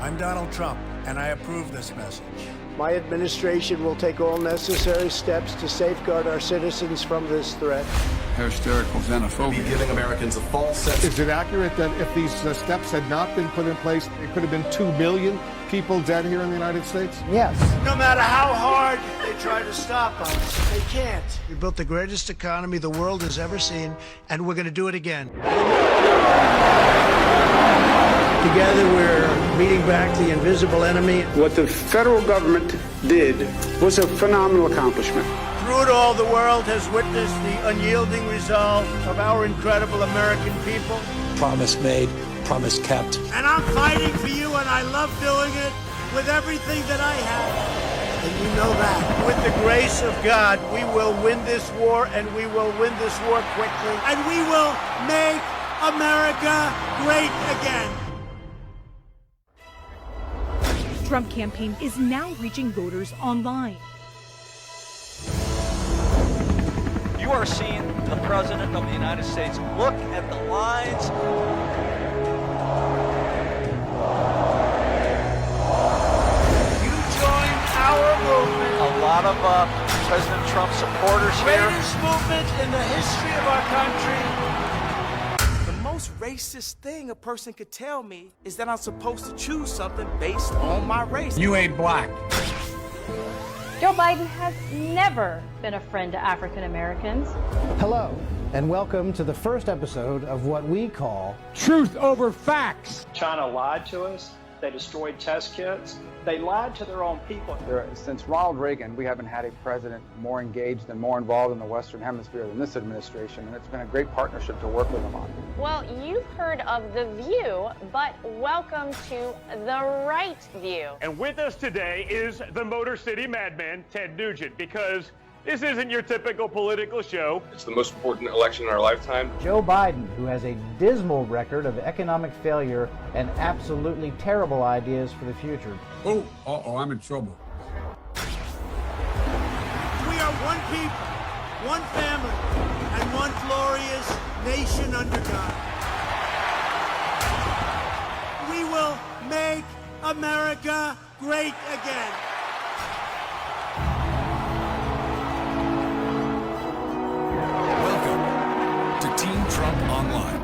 I'm Donald Trump, and I approve this message. My administration will take all necessary steps to safeguard our citizens from this threat. Hysterical xenophobia. Be giving Americans a false sense. Is it accurate that if these steps had not been put in place, it could have been 2 million people dead here in the United States? Yes. No matter how hard they try to stop us, they can't. We built the greatest economy the world has ever seen, and we're going to do it again. Together, we're beating back the invisible enemy. What the federal government did was a phenomenal accomplishment. Through it all, the world has witnessed the unyielding resolve of our incredible American people. Promise made, promise kept. And I'm fighting for you, and I love doing it with everything that I have. And you know that. With the grace of God, we will win this war, and we will win this war quickly. And we will make America great again. Trump campaign is now reaching voters online. You are seeing the President of the United States. Look at the lines. You joined our movement. A lot of President Trump supporters here. Greatest movement in the history of our country. The most racist thing a person could tell me is that I'm supposed to choose something based on my race. You ain't black. Joe Biden has never been a friend to African Americans. Hello, and welcome to the first episode of what we call Truth Over Facts. China lied to us. They destroyed test kits. They lied to their own people. Since Ronald Reagan, we haven't had a president more engaged and more involved in the Western Hemisphere than this administration, and it's been a great partnership to work with him on. Well, you've heard of The View, but welcome to The Right View. And with us today is the Motor City madman, Ted Nugent, because this isn't your typical political show. It's the most important election in our lifetime. Joe Biden, who has a dismal record of economic failure and absolutely terrible ideas for the future. Oh, I'm in trouble. We are one people, one family, and one glorious nation under God. We will make America great again. Team Trump Online.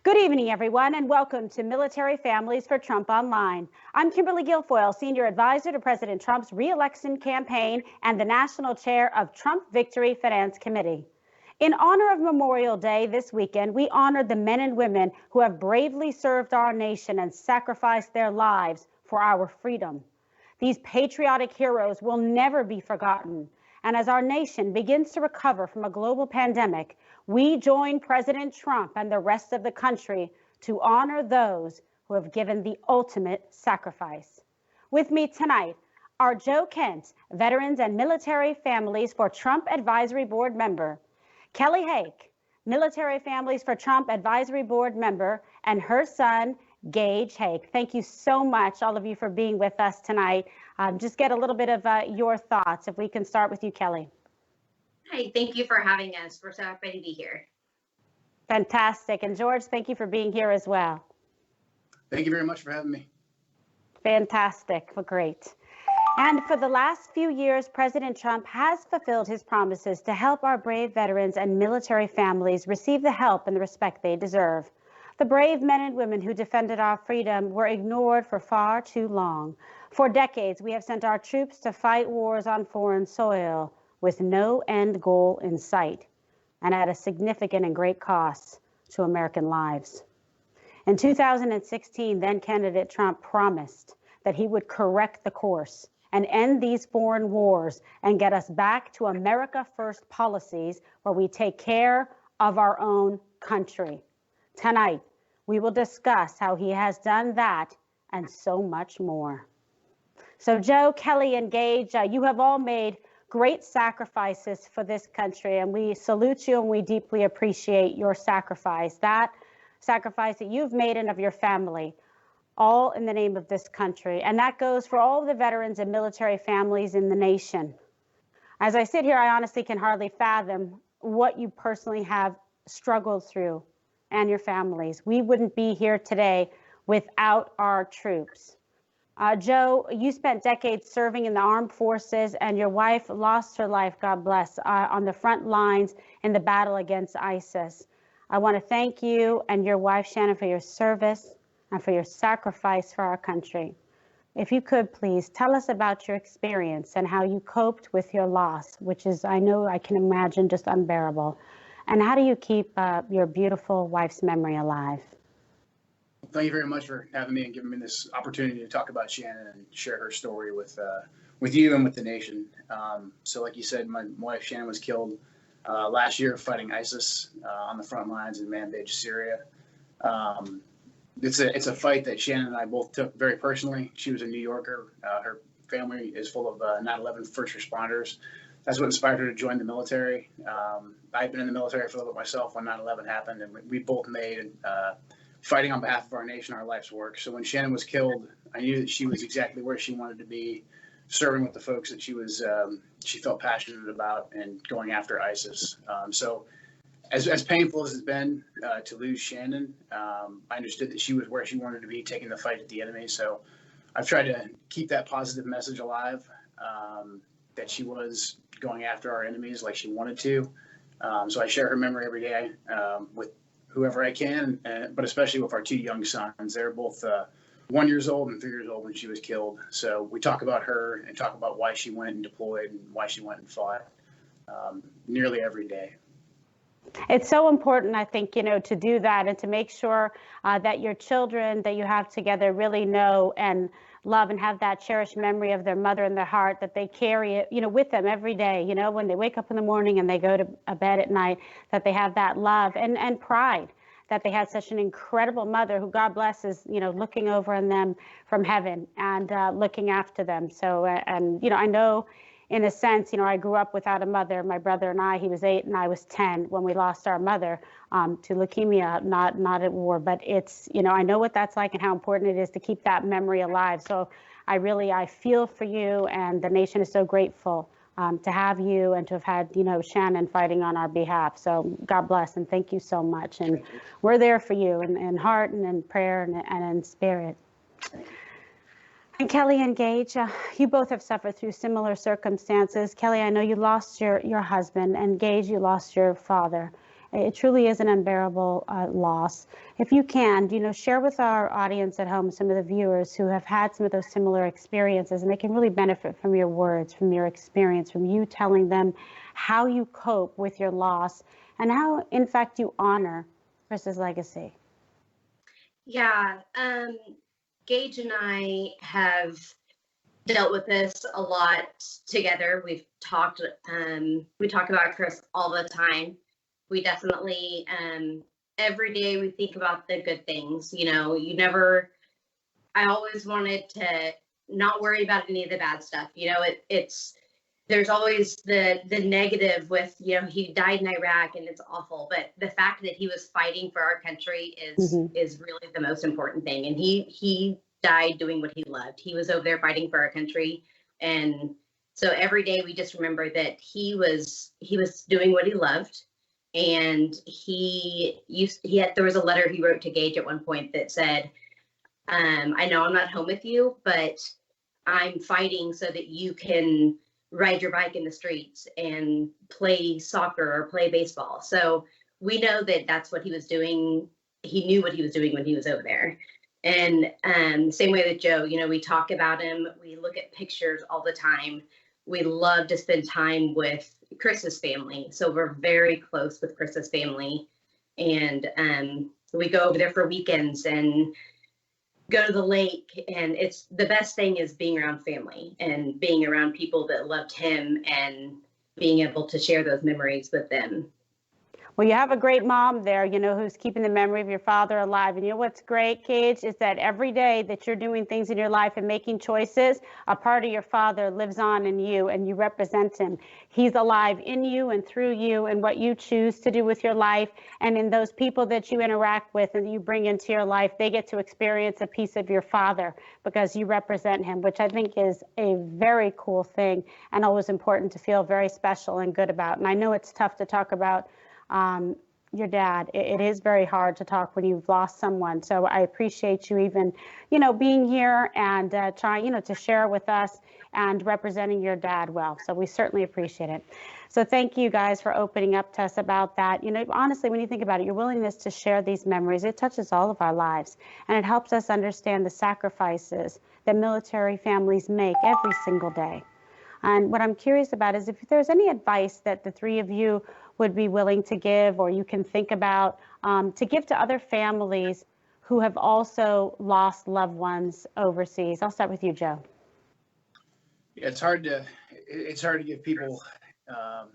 Good evening, everyone, and welcome to Military Families for Trump Online. I'm Kimberly Guilfoyle, Senior Advisor to President Trump's re-election campaign and the National Chair of Trump Victory Finance Committee. In honor of Memorial Day this weekend, we honored the men and women who have bravely served our nation and sacrificed their lives for our freedom. These patriotic heroes will never be forgotten. And as our nation begins to recover from a global pandemic, we join President Trump and the rest of the country to honor those who have given the ultimate sacrifice. With me tonight are Joe Kent, Veterans and Military Families for Trump Advisory Board member, Kelli Hake, Military Families for Trump Advisory Board member, and her son, Gage Hake. Thank you so much, all of you, for being with us tonight. Just get a little bit of your thoughts. If we can start with you, Kelli. Hi, thank you for having us. We're so happy to be here. Fantastic. And George, thank you for being here as well. Thank you very much for having me. Fantastic. Well, great. And for the last few years, President Trump has fulfilled his promises to help our brave veterans and military families receive the help and the respect they deserve. The brave men and women who defended our freedom were ignored for far too long. For decades, we have sent our troops to fight wars on foreign soil with no end goal in sight and at a significant and great cost to American lives. In 2016, then candidate Trump promised that he would correct the course and end these foreign wars and get us back to America First policies where we take care of our own country. Tonight, we will discuss how he has done that and so much more. So Joe, Kelli, and Gage, you have all made great sacrifices for this country, and we salute you and we deeply appreciate your sacrifice, that sacrifice that you've made and of your family, all in the name of this country. And that goes for all the veterans and military families in the nation. As I sit here, I honestly can hardly fathom what you personally have struggled through, and your families. We wouldn't be here today without our troops. Joe, you spent decades serving in the armed forces, and your wife lost her life, God bless, on the front lines in the battle against ISIS. I want to thank you and your wife, Shannon, for your service and for your sacrifice for our country. If you could, please tell us about your experience and how you coped with your loss, which is, I know I can imagine, just unbearable. And how do you keep your beautiful wife's memory alive? Thank you very much for having me and giving me this opportunity to talk about Shannon and share her story with you and with the nation. So like you said, my wife Shannon was killed last year fighting ISIS on the front lines in Manbij, Syria. It's a fight that Shannon and I both took very personally. She was a New Yorker. Her family is full of 9/11 first responders. That's what inspired her to join the military. I've been in the military for a little bit myself when 9/11 happened, and we both made fighting on behalf of our nation our life's work. So when Shannon was killed, I knew that she was exactly where she wanted to be, serving with the folks that she felt passionate about and going after ISIS. So as painful as it's been to lose Shannon, I understood that she was where she wanted to be, taking the fight at the enemy. So I've tried to keep that positive message alive, that she was going after our enemies like she wanted to. So I share her memory every day with whoever I can, but especially with our two young sons. They're both 1 year old and 3 years old when she was killed. So we talk about her and talk about why she went and deployed and why she went and fought nearly every day. It's so important, I think, to do that and to make sure that your children that you have together really know and love and have that cherished memory of their mother in their heart, that they carry it, with them every day, when they wake up in the morning and they go to bed at night, that they have that love and pride that they had such an incredible mother who, God bless, is, looking over on them from heaven and looking after them. So, I know in a sense, I grew up without a mother. My brother and I, he was 8 and I was 10 when we lost our mother to leukemia, not at war. But it's, I know what that's like and how important it is to keep that memory alive. So I feel for you, and the nation is so grateful to have you and to have had, Shannon fighting on our behalf. So God bless and thank you so much. And we're there for you in heart and in prayer and in spirit. And Kelli and Gage, you both have suffered through similar circumstances. Kelli, I know you lost your husband, and Gage, you lost your father. It truly is an unbearable loss. If you can, share with our audience at home, some of the viewers who have had some of those similar experiences, and they can really benefit from your words, from your experience, from you telling them how you cope with your loss and how, in fact, you honor Chris's legacy. Yeah. Gage and I have dealt with this a lot together. We talk about Chris all the time. We definitely, every day we think about the good things. I always wanted to not worry about any of the bad stuff. There's always the negative with, he died in Iraq and it's awful, but the fact that he was fighting for our country is really the most important thing. And he died doing what he loved. He was over there fighting for our country. And so every day we just remember that he was doing what he loved. And there was a letter he wrote to Gage at one point that said, I know I'm not home with you, but I'm fighting so that you can ride your bike in the streets and play soccer or play baseball. So we know that that's what he was doing. He knew what he was doing when he was over there. And same way with Joe, we talk about him. We look at pictures all the time. We love to spend time with Chris's family. So we're very close with Chris's family. And we go over there for weekends and go to the lake. And it's the best thing is being around family and being around people that loved him and being able to share those memories with them. Well, you have a great mom there, who's keeping the memory of your father alive. And what's great, Gage, is that every day that you're doing things in your life and making choices, a part of your father lives on in you and you represent him. He's alive in you and through you and what you choose to do with your life. And in those people that you interact with and you bring into your life, they get to experience a piece of your father because you represent him, which I think is a very cool thing and always important to feel very special and good about. And I know it's tough to talk about your dad. It is very hard to talk when you've lost someone. So I appreciate you even, being here and trying, to share with us and representing your dad well. So we certainly appreciate it. So thank you guys for opening up to us about that. Honestly, when you think about it, your willingness to share these memories, it touches all of our lives, and it helps us understand the sacrifices that military families make every single day. And what I'm curious about is if there's any advice that the three of you would be willing to give, or you can think about to give to other families who have also lost loved ones overseas. I'll start with you, Joe. Yeah, it's hard to give people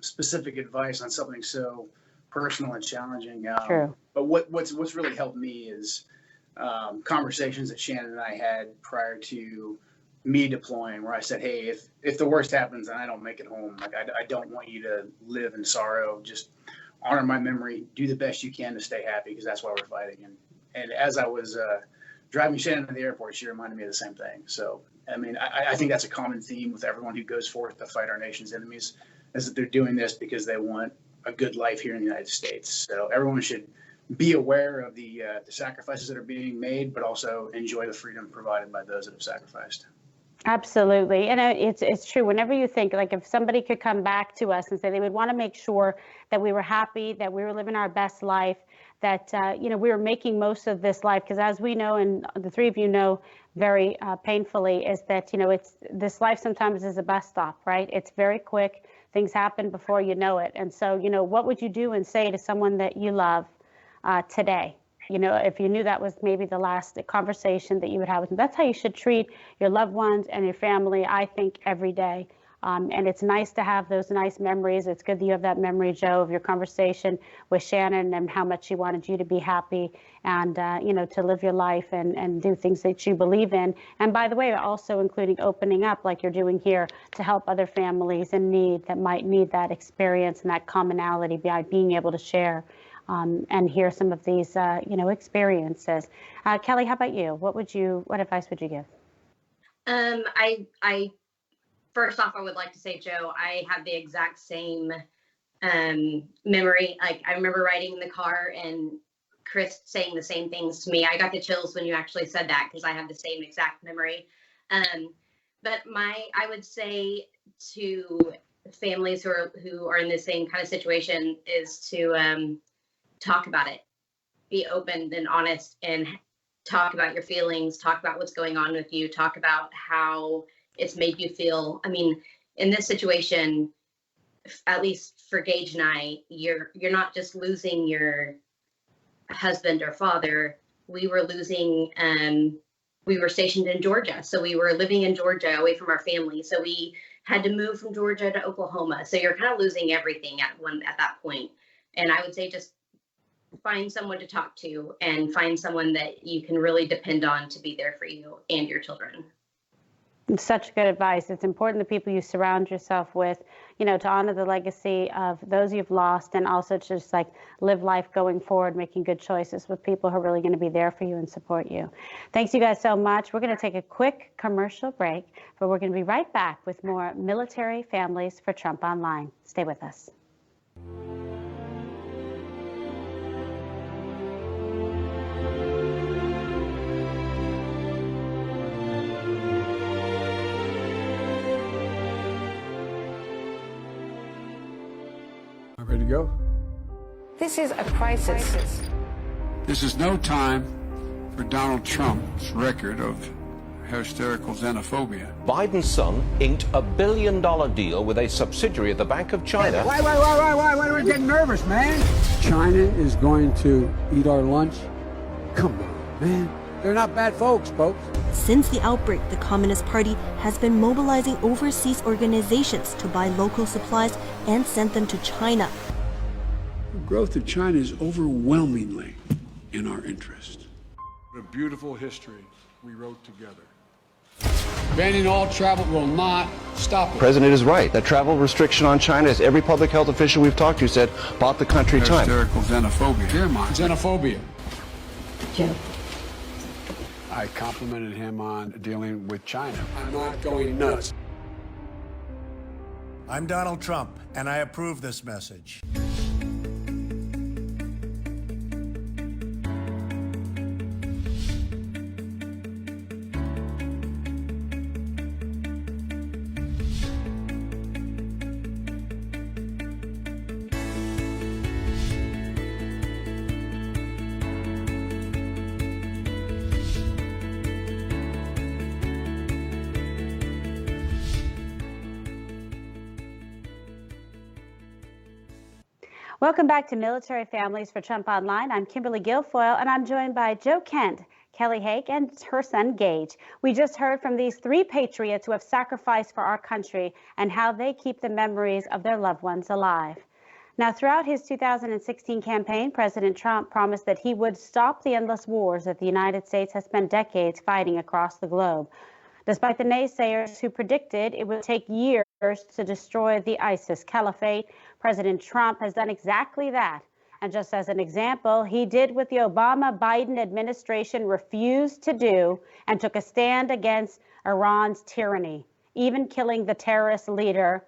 specific advice on something so personal and challenging. True. But what's really helped me is conversations that Shannon and I had prior to me deploying, where I said, hey, if the worst happens and I don't make it home, like I don't want you to live in sorrow. Just honor my memory, do the best you can to stay happy, because that's why we're fighting. And as I was driving Shannon to the airport, she reminded me of the same thing. So, I mean, I think that's a common theme with everyone who goes forth to fight our nation's enemies, is that they're doing this because they want a good life here in the United States. So everyone should be aware of the sacrifices that are being made, but also enjoy the freedom provided by those that have sacrificed. Absolutely. And it's true. Whenever you think, like, if somebody could come back to us and say they would want to make sure that we were happy, that we were living our best life, that, we were making most of this life, because as we know, and the three of you know very painfully, is that, this life sometimes is a bus stop, right? It's very quick. Things happen before you know it. And so, what would you do and say to someone that you love today? If you knew that was maybe the last conversation that you would have with them. That's how you should treat your loved ones and your family, I think, every day. And it's nice to have those nice memories. It's good that you have that memory, Joe, of your conversation with Shannon and how much she wanted you to be happy and, to live your life and do things that you believe in. And by the way, also including opening up like you're doing here to help other families in need that might need that experience and that commonality by being able to share and hear some of these, experiences. Kelli, how about you? What advice would you give? I first off, I would like to say, Joe, I have the exact same memory. Like, I remember riding in the car and Chris saying the same things to me. I got the chills when you actually said that, because I have the same exact memory. But I would say to families who are in the same kind of situation is to talk about it, be open and honest, and talk about your feelings, talk about what's going on with you, talk about how it's made you feel. I mean, in this situation, at least for Gage and I, you're not just losing your husband or father. We were losing, we were stationed in Georgia. So we were living in Georgia away from our family. So we had to move from Georgia to Oklahoma. So you're kind of losing everything at that point. And I would say just find someone to talk to and find someone that you can really depend on to be there for you and your children. Such good advice. It's important the people you surround yourself with, to honor the legacy of those you've lost, and also to just live life going forward, making good choices with people who are really going to be there for you and support you. Thanks you guys so much. We're going to take a quick commercial break, but we're going to be right back with more Military Families for Trump Online. Stay with us. Ready to go? This is a crisis. This is no time for Donald Trump's record of hysterical xenophobia. Biden's son inked a $1 billion deal with a subsidiary of the Bank of China. Why are we getting nervous, man? China is going to eat our lunch? Come on, man. They're not bad folks. Since the outbreak, the Communist Party has been mobilizing overseas organizations to buy local supplies and send them to China. The growth of China is overwhelmingly in our interest. What a beautiful history we wrote together. Banning all travel will not stop it. The president is right. That travel restriction on China, as every public health official we've talked to said, bought the country time. Hysterical xenophobia. Xenophobia. Joe. I complimented him on dealing with China. I'm not going nuts. I'm Donald Trump, and I approve this message. Welcome back to Military Families for Trump Online. I'm Kimberly Guilfoyle, and I'm joined by Joe Kent, Kelli Hake, and her son Gage. We just heard from these three patriots who have sacrificed for our country and how they keep the memories of their loved ones alive. Now, throughout his 2016 campaign, President Trump promised that he would stop the endless wars that the United States has spent decades fighting across the globe. Despite the naysayers who predicted it would take years to destroy the ISIS caliphate, President Trump has done exactly that. And just as an example, he did what the Obama-Biden administration refused to do and took a stand against Iran's tyranny, even killing the terrorist leader,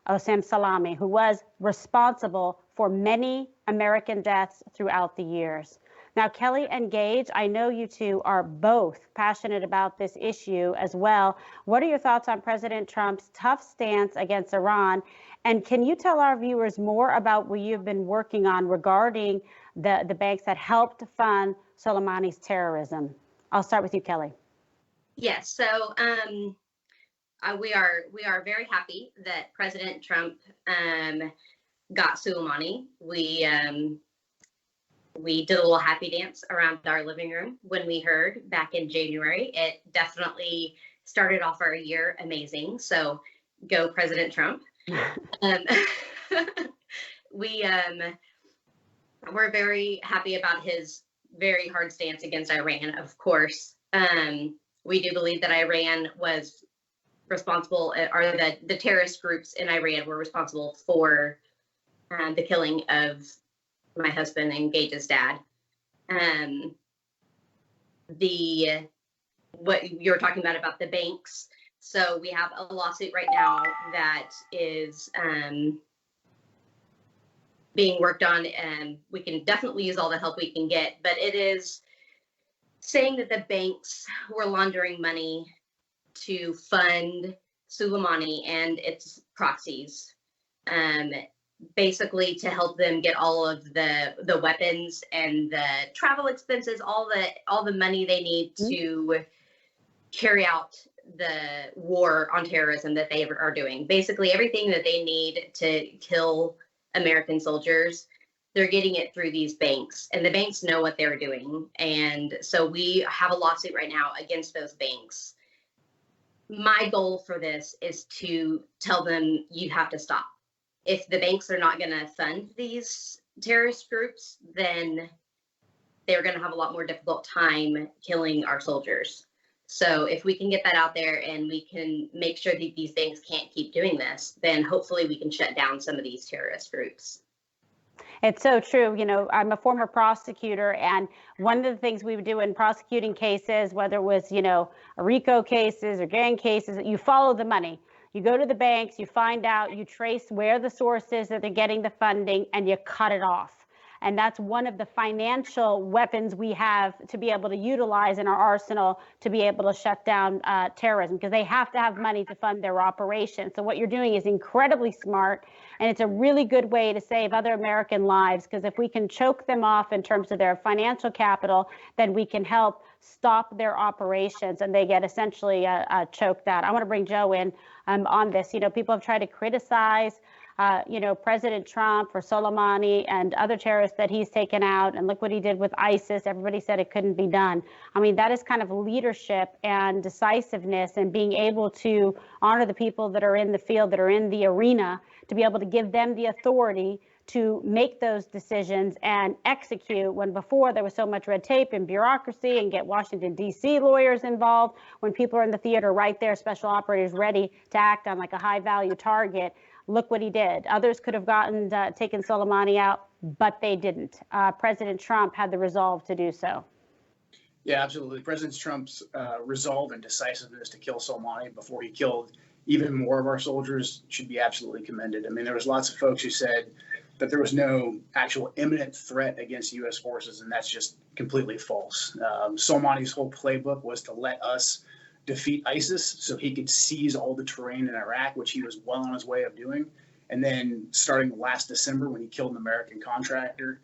Qasem Soleimani, who was responsible for many American deaths throughout the years. Now, Kelli and Gage, I know you two are both passionate about this issue as well. What are your thoughts on President Trump's tough stance against Iran? And can you tell our viewers more about what you've been working on regarding the banks that helped fund Soleimani's terrorism? I'll start with you, Kelli. Yes, so we are very happy that President Trump got Soleimani. We did a little happy dance around our living room when we heard back in January. It definitely started off our year amazing. So go President Trump. We're very happy about his very hard stance against Iran, of course. We do believe that Iran was responsible, or the terrorist groups in Iran were responsible for the killing of my husband and Gage's dad. What you're talking about the banks. So we have a lawsuit right now that is being worked on, and we can definitely use all the help we can get, but it is saying that the banks were laundering money to fund Soleimani and its proxies. Basically to help them get all of the weapons and the travel expenses, all the money they need to carry out the war on terrorism that they are doing. Basically everything that they need to kill American soldiers, they're getting it through these banks, and the banks know what they're doing. And so we have a lawsuit right now against those banks. My goal for this is to tell them you have to stop. If the banks are not going to fund these terrorist groups, then they're going to have a lot more difficult time killing our soldiers. So if we can get that out there and we can make sure that these banks can't keep doing this, then hopefully we can shut down some of these terrorist groups. It's so true. You know, I'm a former prosecutor, and one of the things we would do in prosecuting cases, whether it was, RICO cases or gang cases, you follow the money. You go to the banks, you find out, you trace where the source is that they're getting the funding, and you cut it off. And that's one of the financial weapons we have to be able to utilize in our arsenal to be able to shut down terrorism, because they have to have money to fund their operation. So what you're doing is incredibly smart, and it's a really good way to save other American lives, because if we can choke them off in terms of their financial capital, then we can help stop their operations and they get essentially choked out. I want to bring Joe in on this. People have tried to criticize President Trump for Soleimani and other terrorists that he's taken out, and look what he did with ISIS. Everybody said it couldn't be done. I mean, that is kind of leadership and decisiveness and being able to honor the people that are in the field, that are in the arena, to be able to give them the authority to make those decisions and execute, when before there was so much red tape and bureaucracy, and get Washington, D.C. lawyers involved. When people are in the theater right there, special operators ready to act on like a high value target. Look what he did. Others could have taken Soleimani out, but they didn't. President Trump had the resolve to do so. Yeah, absolutely. President Trump's resolve and decisiveness to kill Soleimani before he killed even more of our soldiers should be absolutely commended. I mean, there was lots of folks who said that there was no actual imminent threat against U.S. forces, and that's just completely false. Soleimani's whole playbook was to let us defeat ISIS so he could seize all the terrain in Iraq, which he was well on his way of doing. And then starting last December, when he killed an American contractor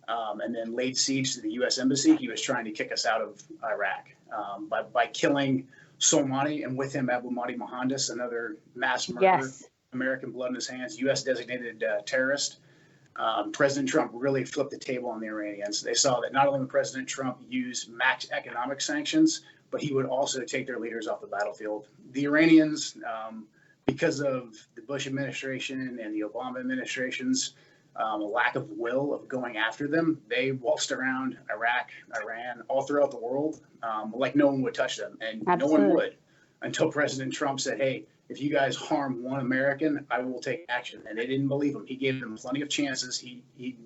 and then laid siege to the U.S. embassy, he was trying to kick us out of Iraq. By killing Soleimani and with him Abu Mahdi Mohandas, another mass murderer, American blood in his hands, U.S. designated terrorist, President Trump really flipped the table on the Iranians. They saw that not only would President Trump use max economic sanctions, but he would also take their leaders off the battlefield. The Iranians, because of the Bush administration and the Obama administration's lack of will of going after them, they waltzed around Iraq, Iran, all throughout the world like no one would touch them. And Absolutely. No one would until President Trump said, hey, if you guys harm one American, I will take action. And they didn't believe him. He gave them plenty of chances. He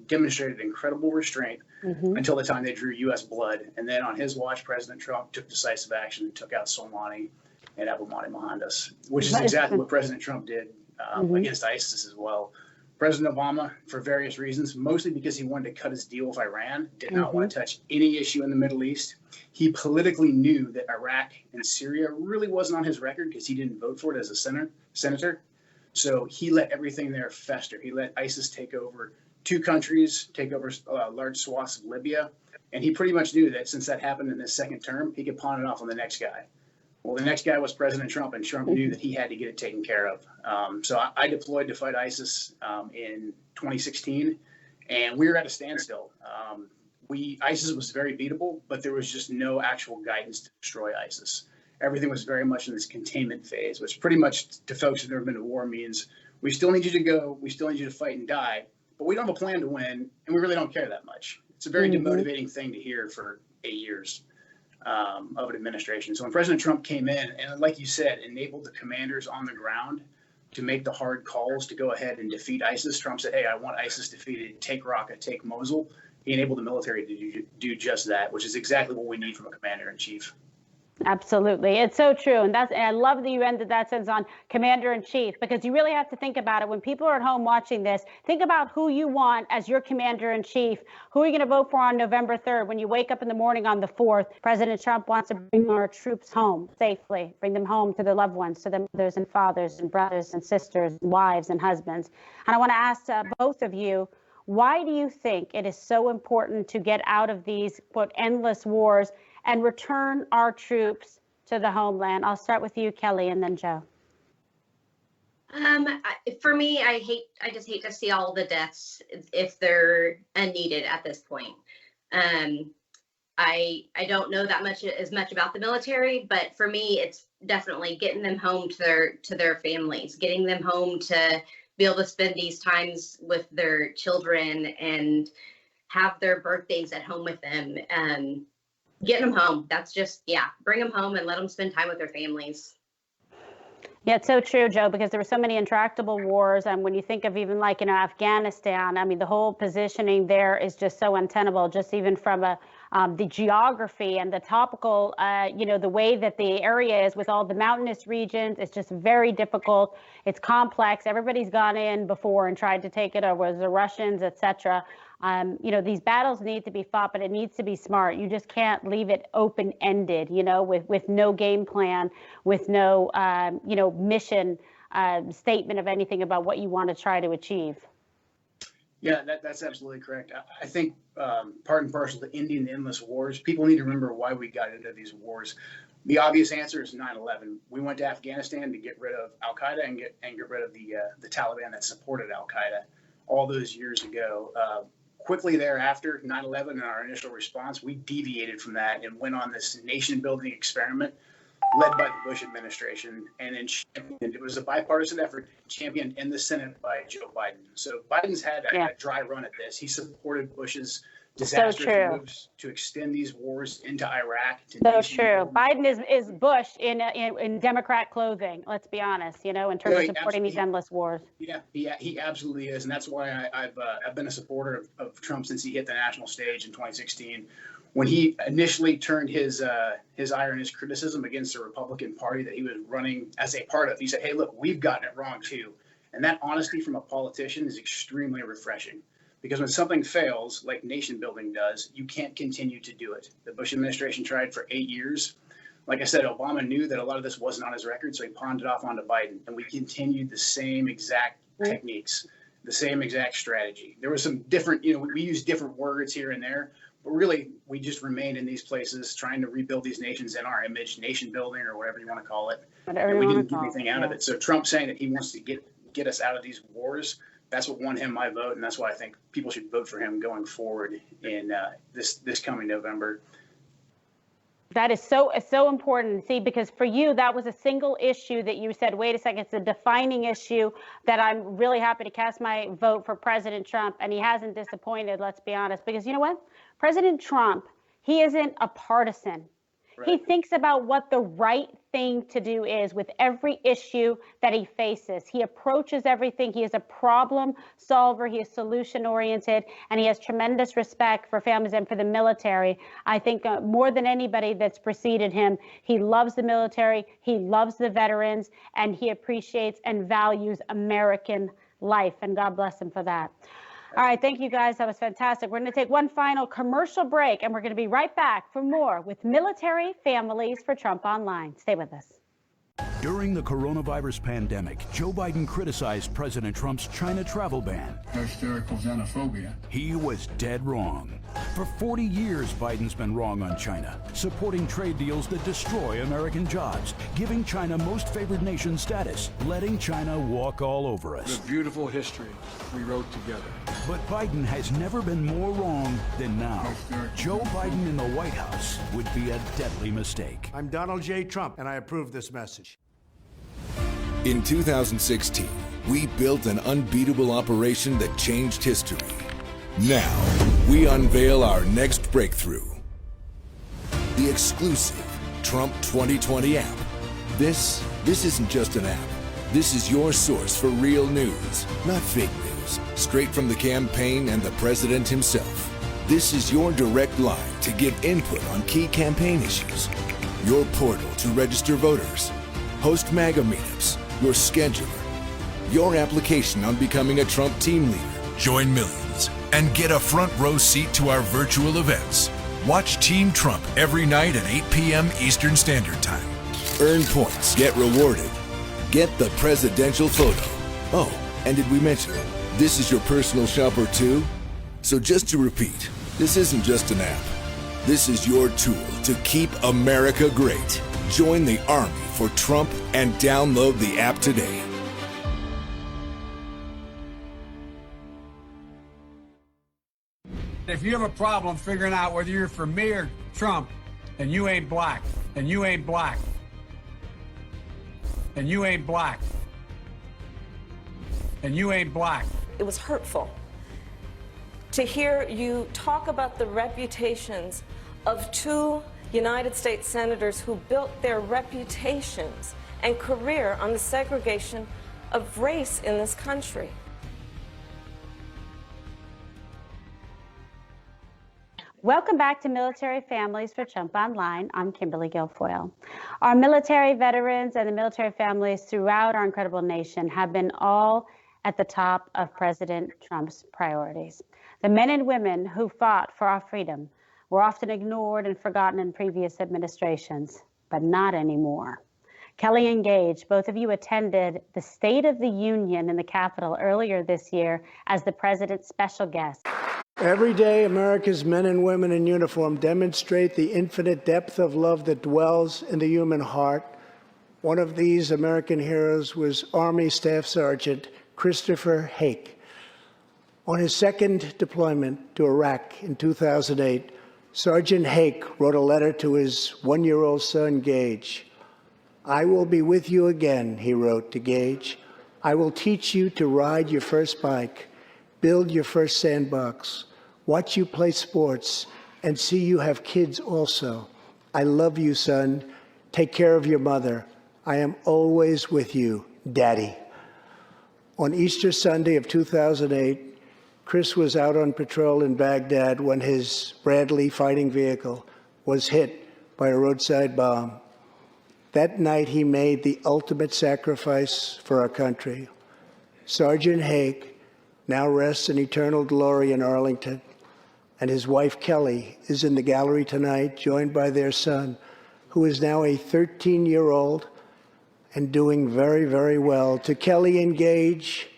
demonstrated incredible restraint until the time they drew U.S. blood. And then on his watch, President Trump took decisive action and took out Soleimani and Abu Mohandas, which is exactly what President Trump did against ISIS as well. President Obama, for various reasons, mostly because he wanted to cut his deal with Iran, did not want to touch any issue in the Middle East. He politically knew that Iraq and Syria really wasn't on his record because he didn't vote for it as a senator. So he let everything there fester. He let ISIS take over 2 countries, take over large swaths of Libya. And he pretty much knew that since that happened in his second term, he could pawn it off on the next guy. Well, the next guy was President Trump, and Trump knew that he had to get it taken care of. So I deployed to fight ISIS in 2016, and we were at a standstill. ISIS was very beatable, but there was just no actual guidance to destroy ISIS. Everything was very much in this containment phase, which pretty much to folks who've never been to war means we still need you to go, we still need you to fight and die, but we don't have a plan to win, and we really don't care that much. It's a very demotivating thing to hear for 8 years. Of an administration. So when President Trump came in and, like you said, enabled the commanders on the ground to make the hard calls to go ahead and defeat ISIS, Trump said, hey, I want ISIS defeated, take Raqqa, take Mosul. He enabled the military to do just that, which is exactly what we need from a commander-in-chief. Absolutely. It's so true. And I love that you ended that sentence on commander-in-chief, because you really have to think about it. When people are at home watching this, think about who you want as your commander-in-chief. Who are you going to vote for on November 3rd? When you wake up in the morning on the 4th, President Trump wants to bring our troops home safely, bring them home to their loved ones, to their mothers and fathers and brothers and sisters, wives and husbands. And I want to ask both of you, why do you think it is so important to get out of these, quote, endless wars and return our troops to the homeland? I'll start with you, Kelli, and then Joe. For me, I just hate to see all the deaths if they're unneeded at this point. I don't know that much about the military, but for me, it's definitely getting them home to their families, getting them home to be able to spend these times with their children and have their birthdays at home with them. Getting them home. That's just, bring them home and let them spend time with their families. Yeah, it's so true, Joe, because there were so many intractable wars. And when you think of even like, Afghanistan, I mean, the whole positioning there is just so untenable, just even from the geography and the topical, the way that the area is with all the mountainous regions. It's just very difficult. It's complex. Everybody's gone in before and tried to take it over, the Russians, et cetera. These battles need to be fought, but it needs to be smart. You just can't leave it open-ended, with no game plan, with no, mission statement of anything about what you want to try to achieve. Yeah, that's absolutely correct. I think part and parcel to ending the endless wars, people need to remember why we got into these wars. The obvious answer is 9/11. We went to Afghanistan to get rid of Al-Qaeda and get rid of the Taliban that supported Al-Qaeda all those years ago. Quickly thereafter, 9/11 and our initial response, we deviated from that and went on this nation-building experiment led by the Bush administration, and then it was a bipartisan effort championed in the Senate by Joe Biden. So Biden's had a dry run at this. He supported Bush's disastrous moves to extend these wars into Iraq. So true. Biden is Bush in Democrat clothing. Let's be honest. In terms of supporting these endless wars. Yeah, he absolutely is, and that's why I've been a supporter of Trump since he hit the national stage in 2016. When he initially turned his ire and his criticism against the Republican Party that he was running as a part of, he said, "Hey, look, we've gotten it wrong too," and that honesty from a politician is extremely refreshing. Because when something fails, like nation building does, you can't continue to do it. The Bush administration tried for 8 years. Like I said, Obama knew that a lot of this wasn't on his record, so he pawned it off onto Biden. And we continued the same exact techniques, the same exact strategy. There was some different, we used different words here and there, but really we just remained in these places trying to rebuild these nations in our image, nation building or whatever you want to call it. And we didn't get anything out of it. So Trump saying that he wants to get us out of these wars that's what won him my vote, and that's why I think people should vote for him going forward in this coming November. That is so important. See, because for you, that was a single issue that you said, wait a second, it's a defining issue that I'm really happy to cast my vote for President Trump. And he hasn't disappointed, let's be honest. Because you know what? President Trump, he isn't a partisan. Right. He thinks about what the right thing to do is with every issue that he faces. He approaches everything. He is a problem solver. He is solution oriented, and he has tremendous respect for families and for the military. I think more than anybody that's preceded him, he loves the military. He loves the veterans, and he appreciates and values American life. And God bless him for that. All right, thank you guys. That was fantastic. We're going to take one final commercial break, and we're going to be right back for more with Military Families for Trump Online. Stay with us. During the coronavirus pandemic, Joe Biden criticized President Trump's China travel ban. Hysterical xenophobia. He was dead wrong. For 40 years, Biden's been wrong on China, supporting trade deals that destroy American jobs, giving China most favored nation status, letting China walk all over us. The beautiful history we wrote together. But Biden has never been more wrong than now. Joe Biden in the White House would be a deadly mistake. I'm Donald J. Trump, and I approve this message. In 2016, we built an unbeatable operation that changed history. Now, we unveil our next breakthrough. The exclusive Trump 2020 app. This isn't just an app. This is your source for real news, not fake news. Straight from the campaign and the president himself. This is your direct line to give input on key campaign issues. Your portal to register voters. Host MAGA meetups. Your scheduler. Your application on becoming a Trump team leader. Join millions and get a front row seat to our virtual events. Watch Team Trump every night at 8 p.m. Eastern Standard Time. Earn points, get rewarded. Get the presidential photo. Oh, and did we mention this is your personal shopper too? So just to repeat, this isn't just an app. This is your tool to keep America great. Join the Army for Trump and download the app today. If you have a problem figuring out whether you're for me or Trump, and you ain't black, and you ain't black, and you ain't black, and you ain't black. It was hurtful to hear you talk about the reputations of two United States senators who built their reputations and career on the segregation of race in this country. Welcome back to Military Families for Trump Online. I'm Kimberly Guilfoyle. Our military veterans and the military families throughout our incredible nation have been all at the top of President Trump's priorities. The men and women who fought for our freedom were often ignored and forgotten in previous administrations, but not anymore. Kelli and Gage, both of you attended the State of the Union in the Capitol earlier this year as the president's special guest. Every day, America's men and women in uniform demonstrate the infinite depth of love that dwells in the human heart. One of these American heroes was Army Staff Sergeant Christopher Hake. On his second deployment to Iraq in 2008, Sergeant Hake wrote a letter to his one-year-old son, Gage. "I will be with you again," he wrote to Gage. "I will teach you to ride your first bike, build your first sandbox, watch you play sports, and see you have kids also. I love you, son. Take care of your mother. I am always with you, Daddy." On Easter Sunday of 2008, Chris was out on patrol in Baghdad when his Bradley fighting vehicle was hit by a roadside bomb. That night, he made the ultimate sacrifice for our country. Sergeant Hake now rests in eternal glory in Arlington, and his wife, Kelli, is in the gallery tonight, joined by their son, who is now a 13-year-old and doing very, very well. To Kelli and Gage,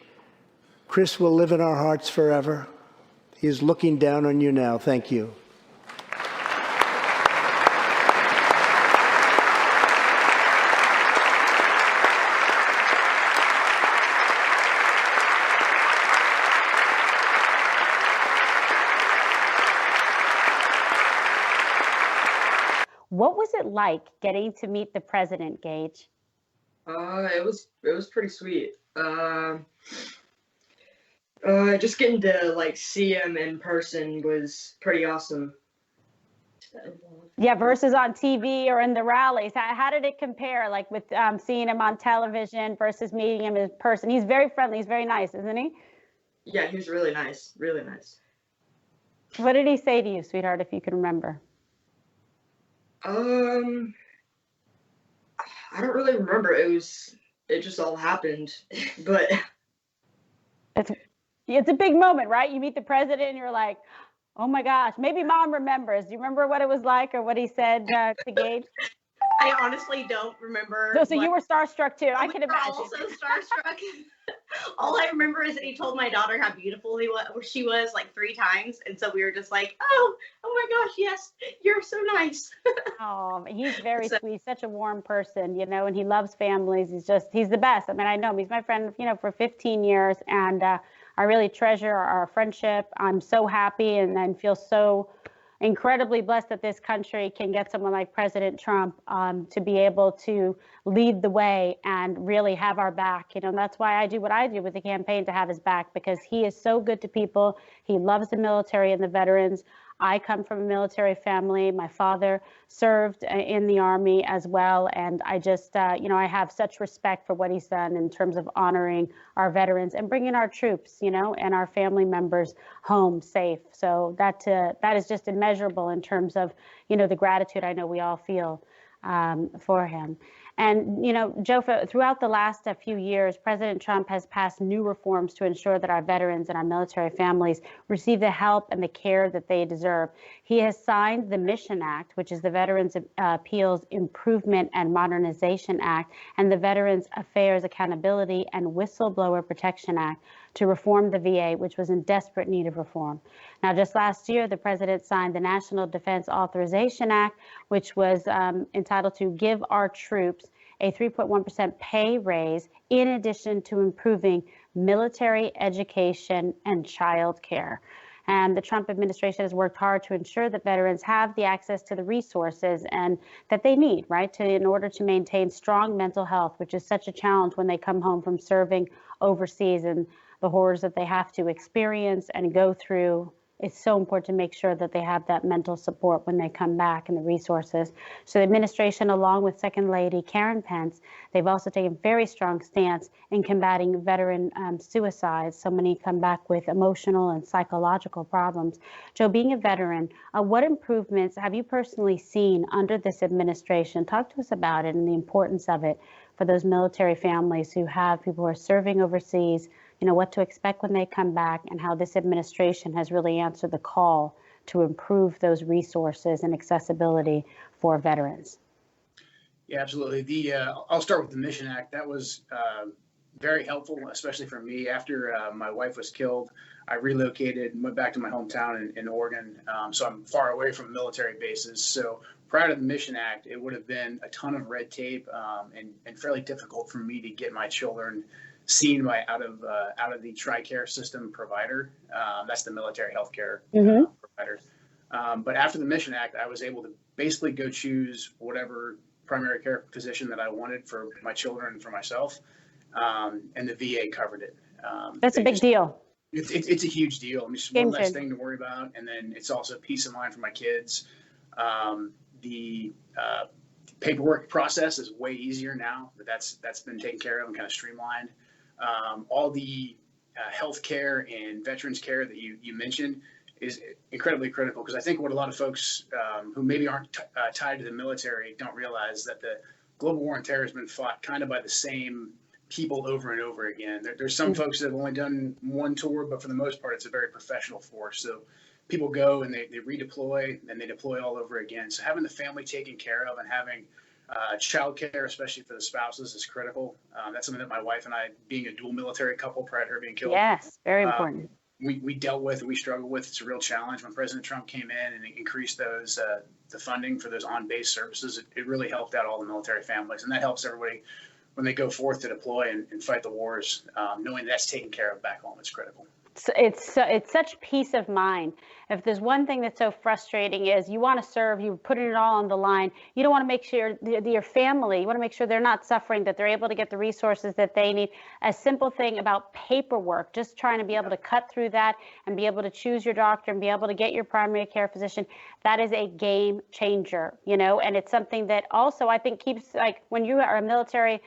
Chris will live in our hearts forever. He is looking down on you now. Thank you. What was it like getting to meet the president, Gage? It was pretty sweet. Just getting to like see him in person was pretty awesome. Yeah, versus on TV or in the rallies. How did it compare, like with seeing him on television versus meeting him in person? He's very friendly. He's very nice, isn't he? Yeah, he was really nice. Really nice. What did he say to you, sweetheart, if you can remember? I don't really remember. It just all happened, but it's a big moment, right? You meet the president and you're like, oh my gosh, maybe mom remembers. Do you remember what it was like or what he said to Gage? I honestly don't remember. So you were starstruck too. I can imagine. Also starstruck. All I remember is that he told my daughter how beautiful she was like 3 times, and so we were just like, oh my gosh, yes, you're so nice. Oh, he's very sweet, such a warm person, you know, and he loves families. He's the best. I mean, I know him. He's my friend, you know, for 15 years, and I really treasure our friendship. I'm so happy and feel so incredibly blessed that this country can get someone like President Trump to be able to lead the way and really have our back. You know, and that's why I do what I do with the campaign, to have his back, because he is so good to people. He loves the military and the veterans. I come from a military family. My father served in the Army as well. And I just, you know, I have such respect for what he's done in terms of honoring our veterans and bringing our troops, you know, and our family members home safe. So that is just immeasurable in terms of, you know, the gratitude I know we all feel for him. And, you know, Joe, throughout the last few years, President Trump has passed new reforms to ensure that our veterans and our military families receive the help and the care that they deserve. He has signed the Mission Act, which is the Veterans Appeals Improvement and Modernization Act, and the Veterans Affairs Accountability and Whistleblower Protection Act to reform the VA, which was in desperate need of reform. Now, just last year, the president signed the National Defense Authorization Act, which was entitled to give our troops a 3.1% pay raise, in addition to improving military education and child care. And the Trump administration has worked hard to ensure that veterans have the access to the resources and that they need, right, in order to maintain strong mental health, which is such a challenge when they come home from serving overseas and the horrors that they have to experience and go through. It's so important to make sure that they have that mental support when they come back and the resources. So the administration, along with Second Lady Karen Pence, they've also taken a very strong stance in combating veteran suicides. So many come back with emotional and psychological problems. Joe, being a veteran, what improvements have you personally seen under this administration? Talk to us about it and the importance of it for those military families who have people who are serving overseas, you know, what to expect when they come back, and how this administration has really answered the call to improve those resources and accessibility for veterans. Yeah, absolutely. I'll start with the Mission Act. That was very helpful, especially for me. After my wife was killed, I relocated and went back to my hometown in Oregon. So I'm far away from military bases. So prior to the Mission Act, it would have been a ton of red tape and fairly difficult for me to get my children seen by out of the TRICARE system provider. That's the military healthcare provider. But after the Mission Act, I was able to basically go choose whatever primary care physician that I wanted for my children and for myself, and the VA covered it. That's a big deal. It's a huge deal. I mean, it's one less thing to worry about, and then it's also peace of mind for my kids. The paperwork process is way easier now. That's been taken care of and kind of streamlined. All the health care and veterans care that you mentioned is incredibly critical, because I think what a lot of folks who maybe aren't tied to the military don't realize that the global war on terror has been fought kind of by the same people over and over again. There's some folks that have only done one tour, but for the most part, it's a very professional force. So people go and they redeploy and they deploy all over again. So having the family taken care of and having child care, especially for the spouses, is critical. That's something that my wife and I, being a dual military couple prior to her being killed, yes, very important. We dealt with and we struggled with. It's a real challenge. When President Trump came in and increased those the funding for those on-base services, it really helped out all the military families, and that helps everybody when they go forth to deploy and fight the wars. Knowing that's taken care of back home, it's critical. It's such peace of mind. If there's one thing that's so frustrating is you want to serve, you're putting it all on the line. You don't want to make sure your family, you want to make sure they're not suffering, that they're able to get the resources that they need. A simple thing about paperwork, just trying to be able to cut through that and be able to choose your doctor and be able to get your primary care physician, that is a game changer, and it's something that also I think keeps, like, when you are a military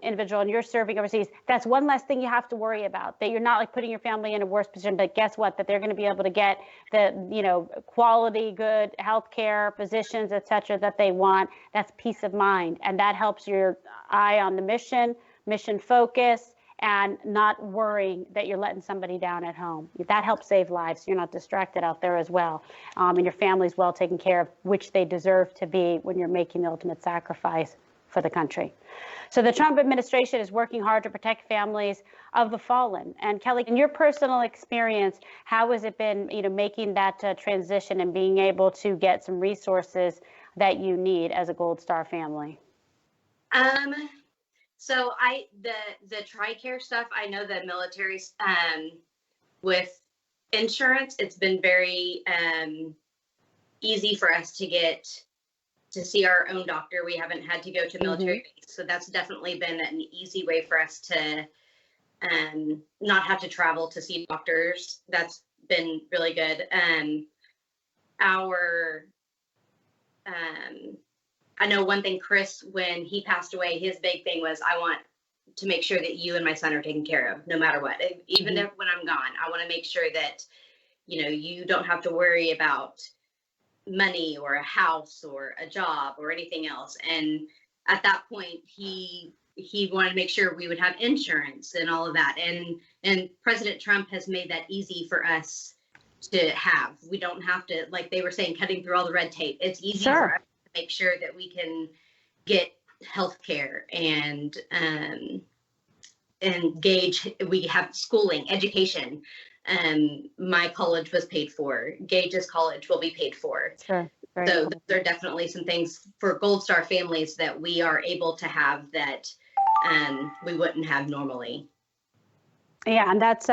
individual and you're serving overseas, that's one less thing you have to worry about, that you're not like putting your family in a worse position. But guess what? That they're going to be able to get the quality, good health care, physicians, et cetera, that they want. That's peace of mind, and that helps your eye on the mission focus, and not worrying that you're letting somebody down at home. That helps save lives. You're not distracted out there as well, and your family's well taken care of, which they deserve to be when you're making the ultimate sacrifice for the country. So the Trump administration is working hard to protect families of the fallen. And Kelli, in your personal experience, how has it been, making that transition and being able to get some resources that you need as a Gold Star family? So the TRICARE stuff, I know the military's with insurance, it's been very easy for us to get to see our own doctor. We haven't had to go to military base. So that's definitely been an easy way for us to not have to travel to see doctors. That's been really good. I know one thing, Chris, when he passed away, his big thing was, I want to make sure that you and my son are taken care of no matter what. Even if when I'm gone, I want to make sure that, you don't have to worry about money or a house or a job or anything else. And at that point, he wanted to make sure we would have insurance and all of that. And President Trump has made that easy for us to have. We don't have to, like they were saying, cutting through all the red tape. It's easy for us to make sure that we can get health care and Gage, we have schooling, education. My college was paid for. Gage's college will be paid for. Sure. So there are definitely some things for Gold Star families that we are able to have that we wouldn't have normally. Yeah, and that's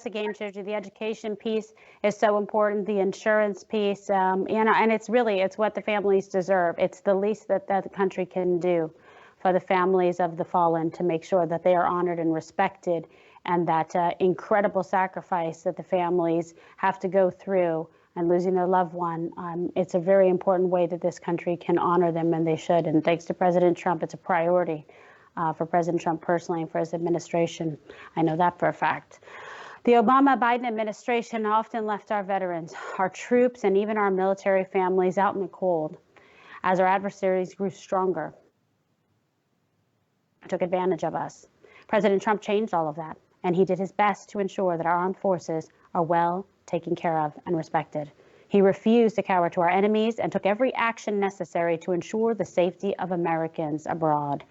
a game changer. The education piece is so important. The insurance piece, and it's what the families deserve. It's the least that the country can do for the families of the fallen, to make sure that they are honored and respected, and that incredible sacrifice that the families have to go through and losing their loved one. It's a very important way that this country can honor them, and they should. And thanks to President Trump, it's a priority for President Trump personally and for his administration. I know that for a fact. The Obama-Biden administration often left our veterans, our troops, and even our military families out in the cold as our adversaries grew stronger, took advantage of us. President Trump changed all of that, and he did his best to ensure that our armed forces are well taken care of and respected. He refused to cower to our enemies and took every action necessary to ensure the safety of Americans abroad.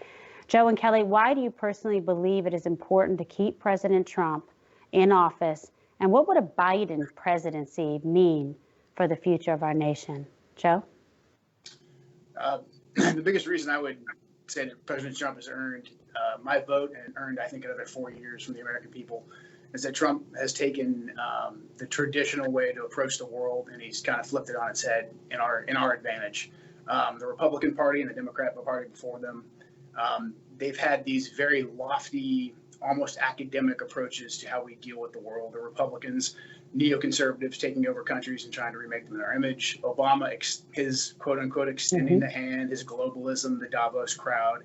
Joe and Kelli, why do you personally believe it is important to keep President Trump in office, and what would a Biden presidency mean for the future of our nation? Joe? The biggest reason I would say that President Trump has earned my vote, and earned, I think, another 4 years from the American people, is that Trump has taken the traditional way to approach the world, and he's kind of flipped it on its head in our advantage. The Republican Party and the Democrat Party before them, they've had these very lofty, almost academic approaches to how we deal with the world. The Republicans, neoconservatives taking over countries and trying to remake them in our image. Obama, his quote-unquote extending the hand, his globalism, the Davos crowd.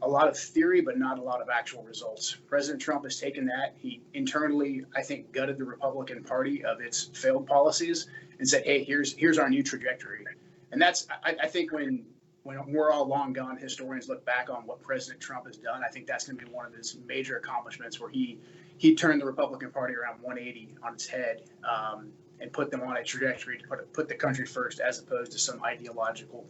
A lot of theory, but not a lot of actual results. President Trump has taken that. He internally, I think, gutted the Republican Party of its failed policies and said, hey, here's our new trajectory. And that's, I think when we're all long gone, historians look back on what President Trump has done, I think that's going to be one of his major accomplishments, where he turned the Republican Party around 180 on its head, and put them on a trajectory to put the country first, as opposed to some ideological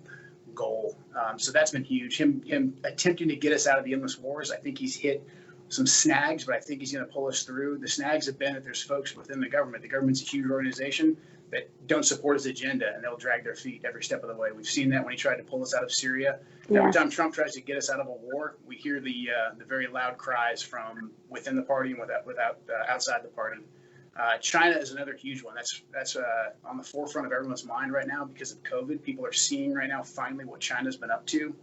goal. So that's been huge. Him attempting to get us out of the endless wars. I think he's hit some snags, but I think he's going to pull us through. The snags have been that there's folks within the government. The government's a huge organization. that don't support his agenda, and they'll drag their feet every step of the way. We've seen that when he tried to pull us out of Syria. Every time Trump tries to get us out of a war, we hear the very loud cries from within the party and outside the party. China is another huge one. That's on the forefront of everyone's mind right now because of COVID. People are seeing right now finally what China's been up to.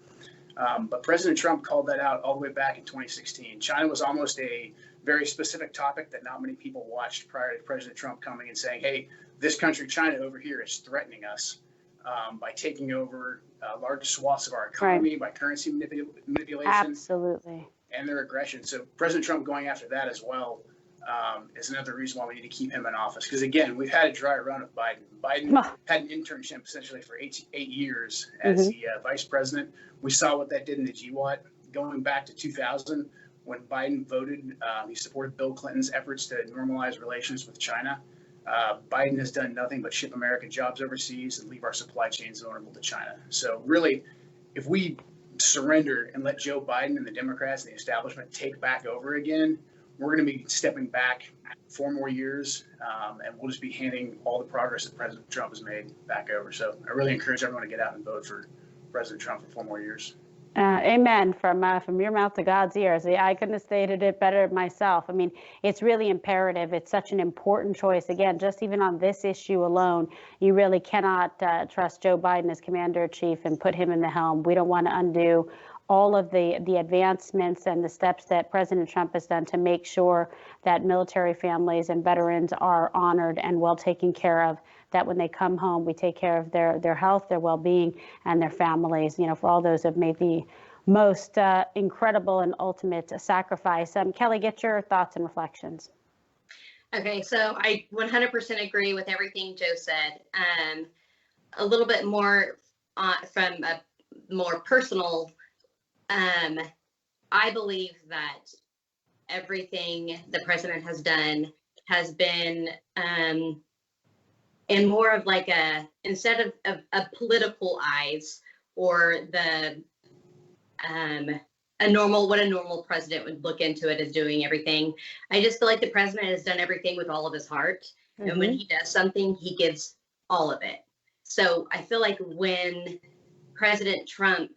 But President Trump called that out all the way back in 2016. China was almost a very specific topic that not many people watched prior to President Trump coming and saying, hey, this country, China over here, is threatening us by taking over large swaths of our economy, by currency manipulation. Absolutely. And their aggression. So President Trump going after that as well is another reason why we need to keep him in office. Because, again, we've had a dry run of Biden. Biden had an internship essentially for 8 years as the vice president. We saw what that did in the GWAT going back to 2000 when Biden voted. He supported Bill Clinton's efforts to normalize relations with China. Biden has done nothing but ship American jobs overseas and leave our supply chains vulnerable to China. So really, if we surrender and let Joe Biden and the Democrats and the establishment take back over again, we're going to be stepping back 4 more years, and we'll just be handing all the progress that President Trump has made back over. So I really encourage everyone to get out and vote for President Trump for 4 more years. Amen. From your mouth to God's ears. I couldn't have stated it better myself. I mean, it's really imperative. It's such an important choice. Again, just even on this issue alone, you really cannot trust Joe Biden as commander-in-chief and put him in the helm. We don't want to undo all of the advancements and the steps that President Trump has done to make sure that military families and veterans are honored and well taken care of, that when they come home, we take care of their health, their well-being, and their families, you know, for all those who have made the most incredible and ultimate sacrifice. Kelli, get your thoughts and reflections. Okay, so I 100% agree with everything Joe said. A little bit more from a more personal I believe that everything the president has done has been in more of like instead of political eyes or what a normal president would look into it as doing everything. I just feel like the president has done everything with all of his heart. And when he does something, he gives all of it. So I feel like when President Trump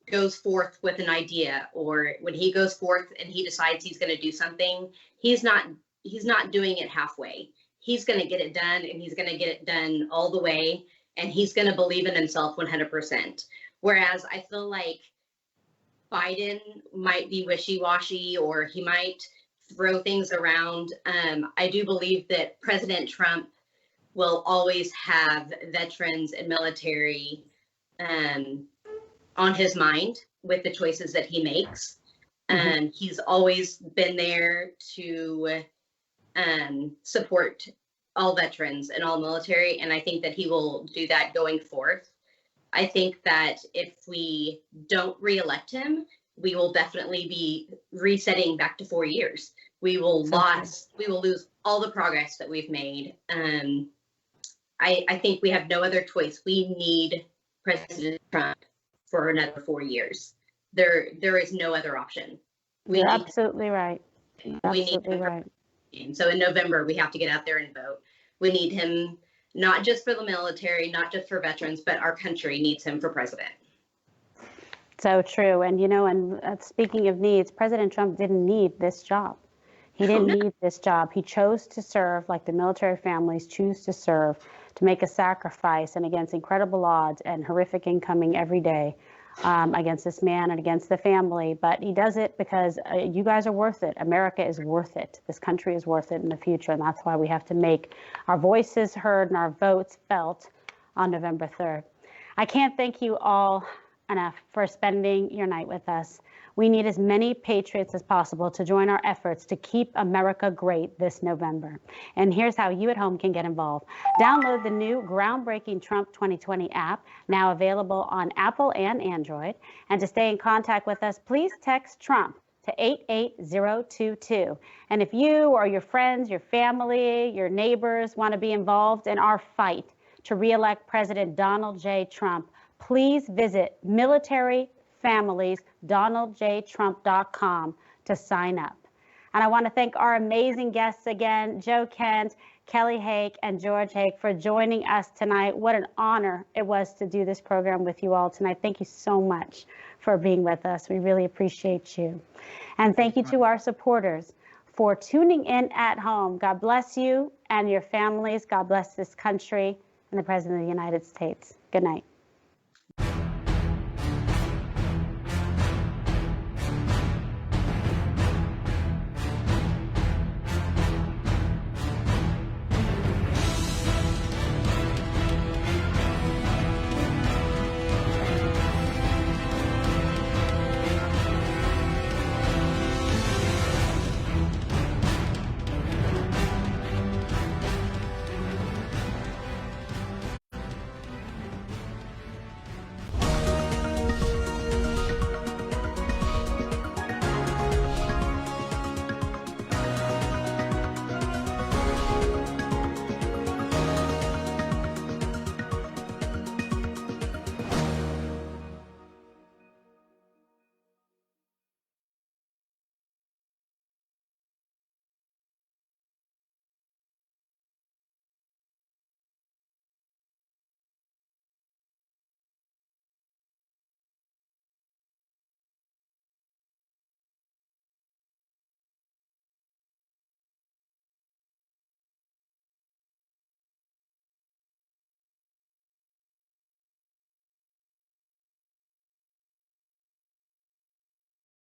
goes forth with an idea, or when he goes forth and he decides he's going to do something, he's not doing it halfway. He's going to get it done, and he's going to get it done all the way, and he's going to believe in himself 100%. Whereas I feel like Biden might be wishy-washy, or he might throw things around. I do believe that President Trump will always have veterans and military on his mind with the choices that he makes. He's always been there to support all veterans and all military, and I think that he will do that going forth. I think that if we don't reelect him, we will definitely be resetting back to 4 years. We will lose all the progress that we've made. I think we have no other choice. We need President Trump for another 4 years. There is no other option. You're absolutely right. Absolutely right. So in November, we have to get out there and vote. We need him, not just for the military, not just for veterans, but our country needs him for president. So true. And, you know, and speaking of needs, President Trump didn't need this job. He didn't need this job. He chose to serve like the military families choose to serve, to make a sacrifice and against incredible odds and horrific incoming every day against this man and against the family. But he does it because you guys are worth it. America is worth it. This country is worth it in the future. And that's why we have to make our voices heard and our votes felt on November 3rd. I can't thank you all enough for spending your night with us. We need as many patriots as possible to join our efforts to keep America great this November. And here's how you at home can get involved. Download the new groundbreaking Trump 2020 app, now available on Apple and Android. And to stay in contact with us, please text Trump to 88022. And if you or your friends, your family, your neighbors want to be involved in our fight to re-elect President Donald J. Trump, please visit militaryfamiliesdonaldjtrump.com to sign up. And I want to thank our amazing guests again, Joe Kent, Kelli Hake, and George Hake, for joining us tonight. What an honor it was to do this program with you all tonight. Thank you so much for being with us. We really appreciate you. And thank you to our supporters for tuning in at home. God bless you and your families. God bless this country and the President of the United States. Good night.